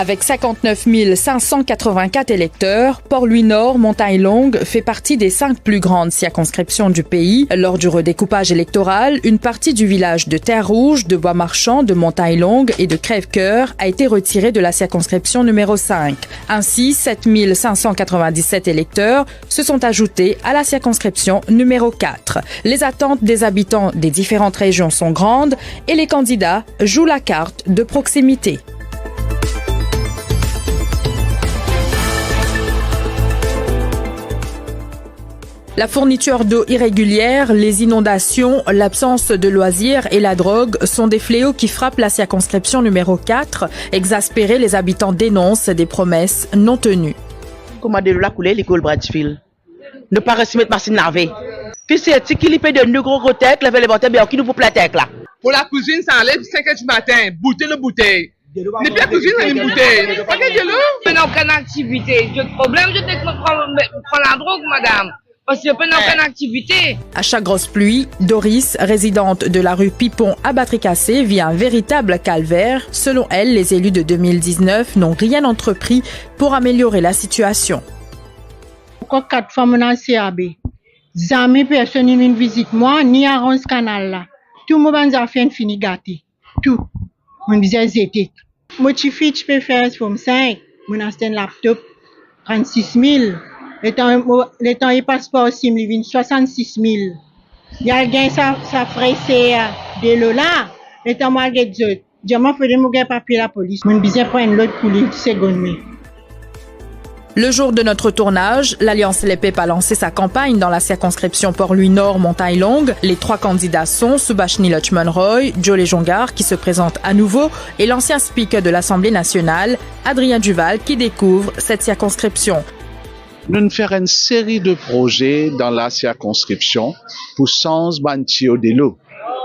Avec 59 584 électeurs, Port-Louis-Nord, Montagne-Longue fait partie des 5 plus grandes circonscriptions du pays. Lors du redécoupage électoral, une partie du village de Terre-Rouge, de Bois-Marchand, de Montagne-Longue et de Crèvecoeur a été retirée de la circonscription numéro 5. Ainsi, 7 597 électeurs se sont ajoutés à la circonscription numéro 4. Les attentes des habitants des différentes régions sont grandes et les candidats jouent la carte de proximité. La fourniture d'eau irrégulière, les inondations, l'absence de loisirs et la drogue sont des fléaux qui frappent la circonscription numéro 4. Exaspérés, les habitants dénoncent des promesses non tenues. Comment de l'eau la couler l'école Bradfield? Ne pas rester mettre machine lavée. Puis c'est qui lui paye de nous gros têtes, lever les bouteilles, bien qui nous faut la tête là. Pour la cuisine, ça enlève 5 h du matin, bouteille. Les pieds cuisine, c'est une bouteille. Pas de l'eau. Je n'ai aucune activité. J'ai de problème, je prends la drogue, madame. Parce que je n'ai aucune activité. À chaque grosse pluie, Doris, résidente de la rue Pipon à Batricacé, vit un véritable calvaire. Selon elle, les élus de 2019 n'ont rien entrepris pour améliorer la situation. Pourquoi 4 fois mon CAB? Jamais personne ne vient visiter moi, ni à ce canal là. Tout le monde a fait fini gâté. Tout. Mon visage était. Moi, je peux faire comme 5. Mon ancien laptop, 36 000. Le temps est passeport aussi, il vient 66 000. Il y a quelqu'un ça ferait de l'eau là. Le temps, moi, je dis, je m'en fais mon papier la police. Mon visage prend l'autre pour les secondes. Le jour de notre tournage, l'Alliance Les Pep a lancé sa campagne dans la circonscription Port-Louis-Nord, Montagne-Longue. Les 3 candidats sont Subhashini Lutchman-Roy, Joe Jongar qui se présente à nouveau et l'ancien speaker de l'Assemblée nationale, Adrien Duval, qui découvre cette circonscription. Nous faire une série de projets dans la circonscription pour sans bantio de l'eau.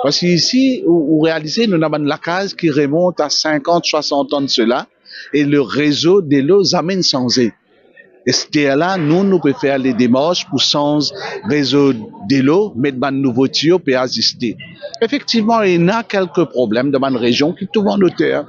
Parce qu'ici, vous réalisez, nous avons la case qui remonte à 50-60 ans de cela et le réseau de l'eau amène sans aide. Et c'est là, nous pouvons faire les démarches pour sans réseau de l'eau, mettre un nouveau tuyau pour assister. Effectivement, il y a quelques problèmes dans ma région qui tombent en hauteur.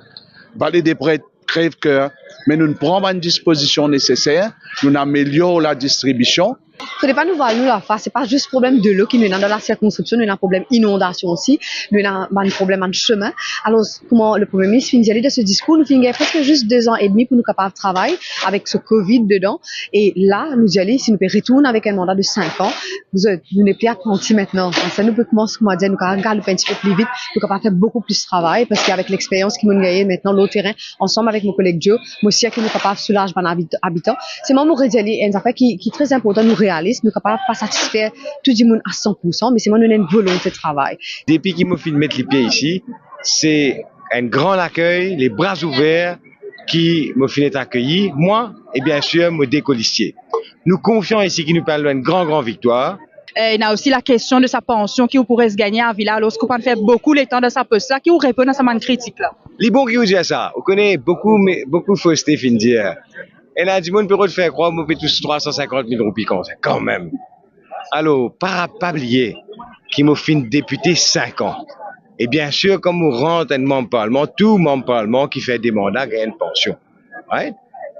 Vallée des Prêtres, Crèvecoeur, mais nous prenons une disposition nécessaire, nous améliorons la distribution. Ce n'est pas nous voir nous la face, c'est pas juste problème de l'eau qui nous dans la circonscription, nous avons un problème inondation aussi, nous avons un problème de chemin. Alors, comment le Premier ministre finit de ce discours, nous finissons presque juste 2 ans et demi pour nous capables de travailler avec ce Covid dedans. Et là, nous y allons, si nous pouvons retourner avec un mandat de 5 ans, nous n'est plus apprentis maintenant. Ça nous peut commencer, comment dire, nous pouvons regarder un petit peu plus vite, nous pouvons faire beaucoup plus de travail, parce qu'avec l'expérience qui nous gagne maintenant, le terrain, ensemble avec mon collègue Joe, moi aussi, qui nous capables de soulager les habitants. C'est moi, mon rédiali, une affaire qui est très importante, nous réalise, nous ne pouvons pas satisfaire tout le monde à 100%, mais c'est moi, nous avons une volonté de travail. Depuis qu'ils m'ont fait mettre les pieds ici, c'est un grand accueil, les bras ouverts, qui me fait accueillir, moi, et bien sûr, mon décolistier. Nous confions ici qu'il nous parle d'une grande victoire. Il y a aussi la question de sa pension qui pourrait se gagner en village lorsqu'on peut faire beaucoup le temps de sa poste là, qui vous répond à sa manne critique là. Les bons qui vous disent ça, on connaît beaucoup de fausseté fin de dire. Et là, du monde peut faire croire, on fait tous 350 000 roupies quand même. Alors, pas oublier qu'il m'a fait député 5 ans. Et bien sûr, comme on rentre un membre parlement, tout membre parlement qui fait des mandats gagne une pension. Ouais?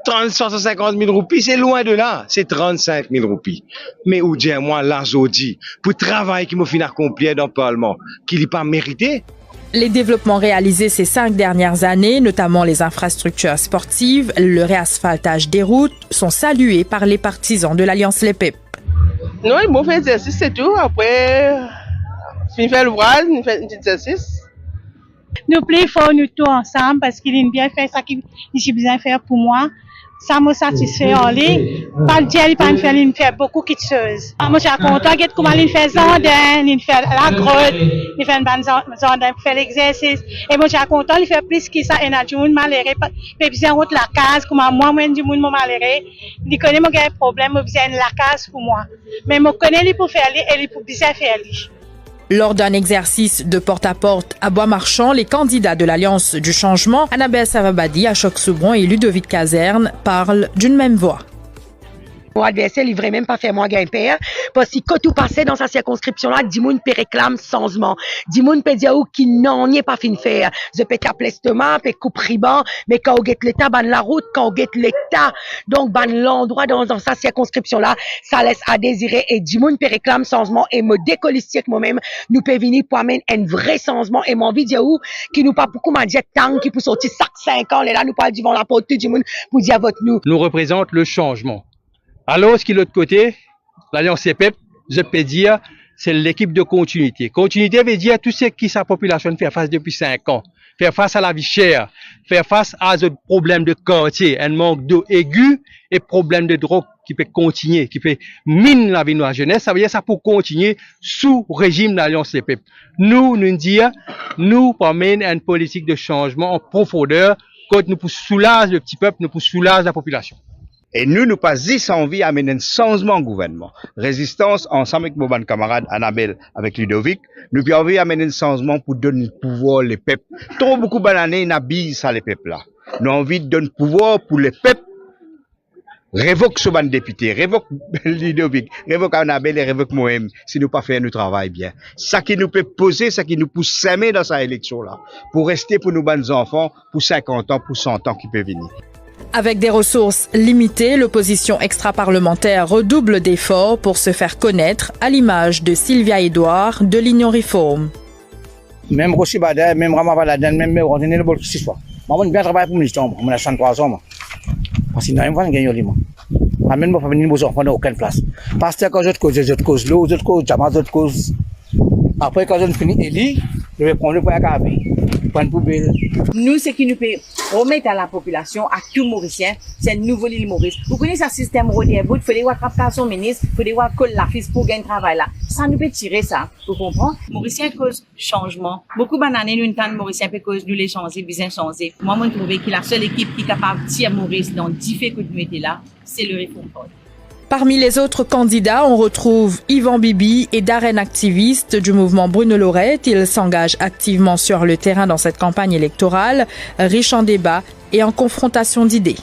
350 000 roupies, c'est loin de là. C'est 35 000 roupies. Mais où dire moi, l'azodi, pour le travail qu'il m'a fait accomplir dans le parlement, qu'il n'a pas mérité. Les développements réalisés ces 5 dernières années, notamment les infrastructures sportives, le réasphaltage des routes, sont salués par les partisans de l'Alliance Les Pep. Non, il m'a fait exercice, c'est tout. Après, je fais l'ouvrage, je fais un exercice. Nous plaisons nous tous ensemble parce qu'il a bien fait ça qu'il a besoin de faire pour moi. Ça me satisfait en lui. Pas le dire, il fait beaucoup de choses. Moi, je suis content de comment il fait Zandin, il fait la grotte, il fait une bonne Zandin pour faire l'exercice. Et moi, je suis content, il fait plus que ça. Il y a du monde malheureux, il besoin de la case, comme moi, du monde malheureux. Il connaît mon problème, il besoin de la case pour moi. Mais je connais lui pour faire lui et lui pour bien faire lui. Lors d'un exercice de porte-à-porte à Bois-Marchand, les candidats de l'Alliance du Changement, Annabelle Savabadi, Achok Soubron et Ludovic Caserne, parlent d'une même voix. Mon adversaire, il ne même pas faire moi gagner père. Parce que quand tout passait dans sa circonscription-là, Dimoun peut réclame changement. Dimoun peut dire qui n'en est pas fin de faire. Je peux taper l'estomac, peut couper riban, mais quand on guette l'État, ban la route, quand on guette l'État, donc ban l'endroit dans sa circonscription-là, ça laisse à désirer et Dimoun peut réclame changement et me décolistier que moi-même, nous peut venir pour amener un vrai changement et mon envie de dire qui nous pas beaucoup m'a dit tant qui pour sortir 5 ans, là, nous pas devant la porte du monde pour dire vote nous. Nous représente le changement. Alors, ce qui est de l'autre côté, l'Alliance CPEP, je peux dire, c'est l'équipe de continuité. Continuité veut dire tout ce qui sa population fait face depuis 5 ans. Faire face à la vie chère, faire face à ce problème de quartier, un manque d'eau aigu et problème de drogue qui peut continuer, qui peut miner la vie de la jeunesse. Ça veut dire ça pour continuer sous régime de l'Alliance CPEP. Nous disons, nous, pour mener une politique de changement en profondeur, quand nous pour soulager le petit peuple, nous pour soulager la population. Et nous pas juste envie d'amener un changement au gouvernement. Résistance, ensemble avec mon camarade Annabelle, avec Ludovic, nous avons envie d'amener un changement pour donner le pouvoir aux peuples. Trop beaucoup d'années, n'habillent ça les peuples là. Nous avons envie de donner le pouvoir pour les peuples. Révoque ce ban député, révoque Ludovic, révoque Annabelle et révoque moi-même, si nous pas faire notre travail bien. Ça qui nous peut poser, ça qui nous pousse s'aimer dans cette élection là. Pour rester pour nos bonnes enfants, pour 50 ans, pour 100 ans qui peut venir. Avec des ressources limitées, l'opposition extra-parlementaire redouble d'efforts pour se faire connaître, à l'image de Sylvia Edouard de l'Union Réforme. Même Rossi Bada, même Rama Baladan, même on est le bol 6 fois. Moi, je bien travailler pour ministre, on a 103 ans. Parce que nous avons gagné le monde. Même pas venir aux enfants dans aucune place. Parce que quand je cause l'eau, je cause Jamal, je cause. Après, quand je finis Eli, je vais prendre le point à Gabi. Nous, ce qui nous peut remettre à la population, à tout Mauricien, c'est un nouveau l'île Maurice. Vous connaissez ce système rodien, il faut voir capter son ministre, il faut voir coller la fils pour gagner travail là. Ça nous peut tirer ça, vous comprenez? Mauricien cause changement. Beaucoup d'années, nous, entendons Mauricien peut cause nous les changer, bien changer. Moi, je trouve que la seule équipe qui est capable de tirer Maurice dans 10 faits que nous mettons là, c'est le Réforme Pod. Parmi les autres candidats, on retrouve Yvan Bibi et Darren, activiste du mouvement Bruno Lorette. Il s'engage activement sur le terrain dans cette campagne électorale, riche en débats et en confrontation d'idées.